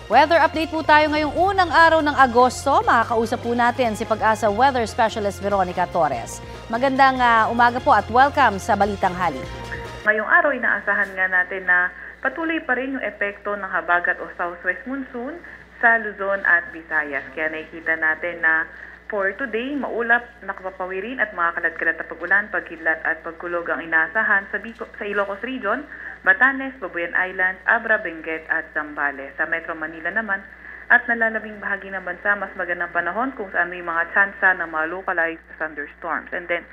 Weather update po tayo ngayong unang araw ng Agosto. Makakausap po natin si Pag-asa Weather Specialist Veronica Torres. Magandang umaga po at welcome sa Balitang Hali. Ngayong araw, inaasahan nga natin na patuloy pa rin yung epekto ng habagat o southwest monsoon sa Luzon at Visayas. Kaya nakikita natin na for today, maulap, nakapapawirin at mga kalat-kalat na pag-ulan, pagkidlat at pagkulog ang inaasahan sa Ilocos Region, Batanes, Babuyan Islands, Abra, Benguet at Zambales. Sa Metro Manila naman at nalalabing bahagi ng bansa, mas magandang panahon kung saan may mga tsansa ng mga localized thunderstorms. And then,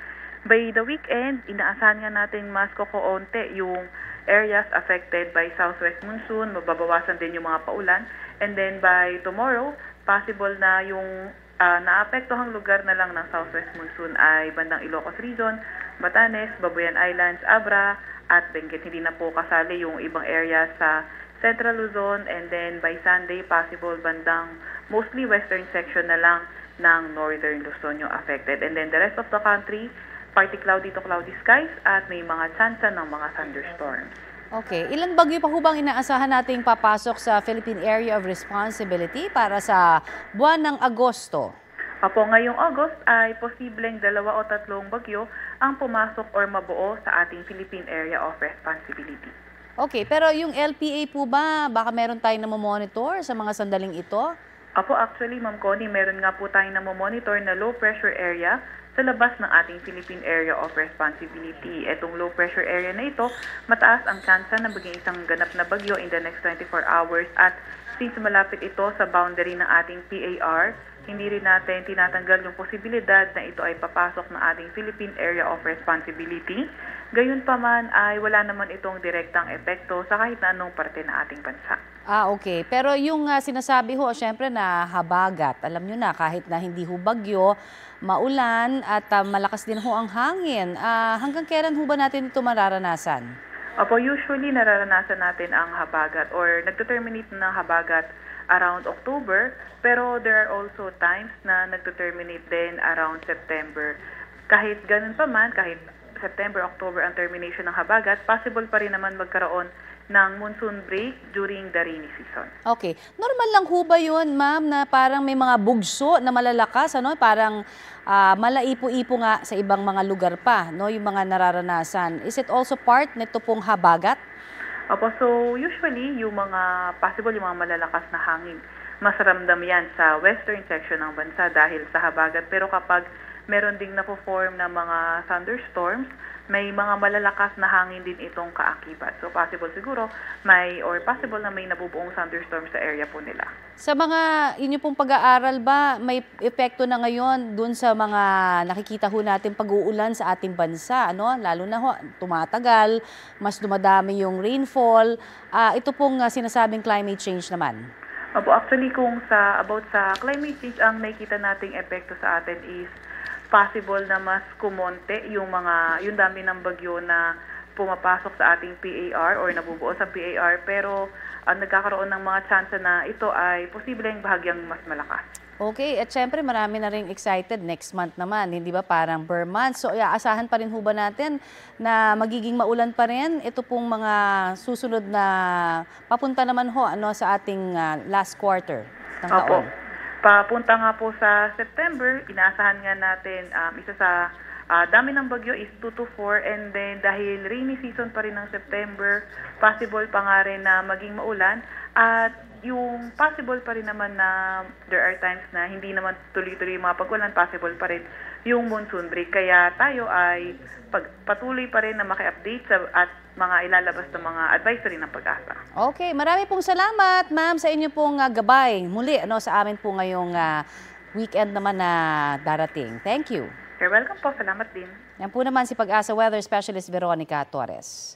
by the weekend, inaasahan nga natin mas kokoonte yung areas affected by southwest monsoon, mababawasan din yung mga paulan. And then by tomorrow, possible na yung naapektuhang lugar na lang ng southwest monsoon ay bandang Ilocos Region, Batanes, Babuyan Islands, Abra, at Benguet. Hindi na po kasali yung ibang area sa Central Luzon, and then by Sunday, possible bandang mostly western section na lang ng Northern Luzon yung affected. And then the rest of the country, partly cloudy to cloudy skies at may mga tsansa ng mga thunderstorms. Okay, ilang bagyo pa ho bang inaasahan nating papasok sa Philippine Area of Responsibility para sa buwan ng Agosto? Apo, ngayong August ay posibleng 2 o 3 bagyo ang pumasok or mabuo sa ating Philippine Area of Responsibility. Okay, pero yung LPA po ba, baka meron tayong namomonitor sa mga sandaling ito? Apo, actually, Ma'am Connie, meron nga po tayong namomonitor na low pressure area sa labas ng ating Philippine Area of Responsibility. Etong low pressure area na ito, mataas ang tsansa na maging isang ganap na bagyo in the next 24 hours at since malapit ito sa boundary ng ating PAR, hindi rin natin tinatanggal yung posibilidad na ito ay papasok ng ating Philippine Area of Responsibility. Gayunpaman ay wala naman itong direktang epekto sa kahit na anong parte ng ating bansa. Okay. Pero yung sinasabi ho, syempre na habagat, alam nyo na, kahit na hindi ho bagyo, maulan at malakas din ho ang hangin. Hanggang kailan ho ba natin ito mararanasan? Opo, usually nararanasan natin ang habagat or nagto-terminate ng habagat around October, pero there are also times na nagto-terminate din around September. Kahit ganun pa man, kahit September, October ang termination ng habagat, possible pa rin naman magkaroon ng monsoon break during the rainy season. Okay. Normal lang ho ba yun, ma'am, na parang may mga bugso na malalakas, ano? Parang malaipo-ipo nga sa ibang mga lugar pa, no? Yung mga nararanasan. Is it also part nito pong habagat? Opo, so usually yung mga possible, yung mga malalakas na hangin, mas ramdam yan sa western section ng bansa dahil sa habagat. Pero kapag meron ding napo-form na mga thunderstorms, may mga malalakas na hangin din itong kaakibat. So possible siguro possible na may nabubuong thunderstorm sa area po nila. Sa mga inyo pong pag-aaral ba, may epekto na ngayon dun sa mga nakikita ho natin pag-uulan sa ating bansa, ano? Lalo na ho, tumatagal, mas dumadami yung rainfall. Ito pong sinasabing climate change naman. Opo, actually kung about sa climate change, ang nakikita nating epekto sa atin is possible na mas kumonte yung dami ng bagyo na pumapasok sa ating PAR or nabubuo sa PAR, pero nagkakaroon ng mga tsansa na ito ay posibleng bahagyang mas malakas. Okay, at syempre marami na rin excited next month naman, hindi ba parang per month? So aasahan pa rin ho ba natin na magiging maulan pa rin ito pong mga susunod na papunta naman ho sa ating last quarter ng taon? Papunta nga po sa September, inaasahan nga natin isa sa dami ng bagyo is 2 to 4, and then dahil rainy season pa rin ng September, possible pa nga rin na maging maulan at yung possible pa rin naman na there are times na hindi naman tuloy-tuloy yung mga pag-ulan, possible pa rin yung monsoon break. Kaya tayo ay patuloy pa rin na maki-update at mga ilalabas ng mga advisory ng Pag-asa. Okay, marami pong salamat, ma'am, sa inyo pong gabay. Muli, sa amin po ngayong weekend naman na darating. Thank you. You're welcome po. Salamat din. Yan po naman si Pag-asa Weather Specialist Veronica Torres.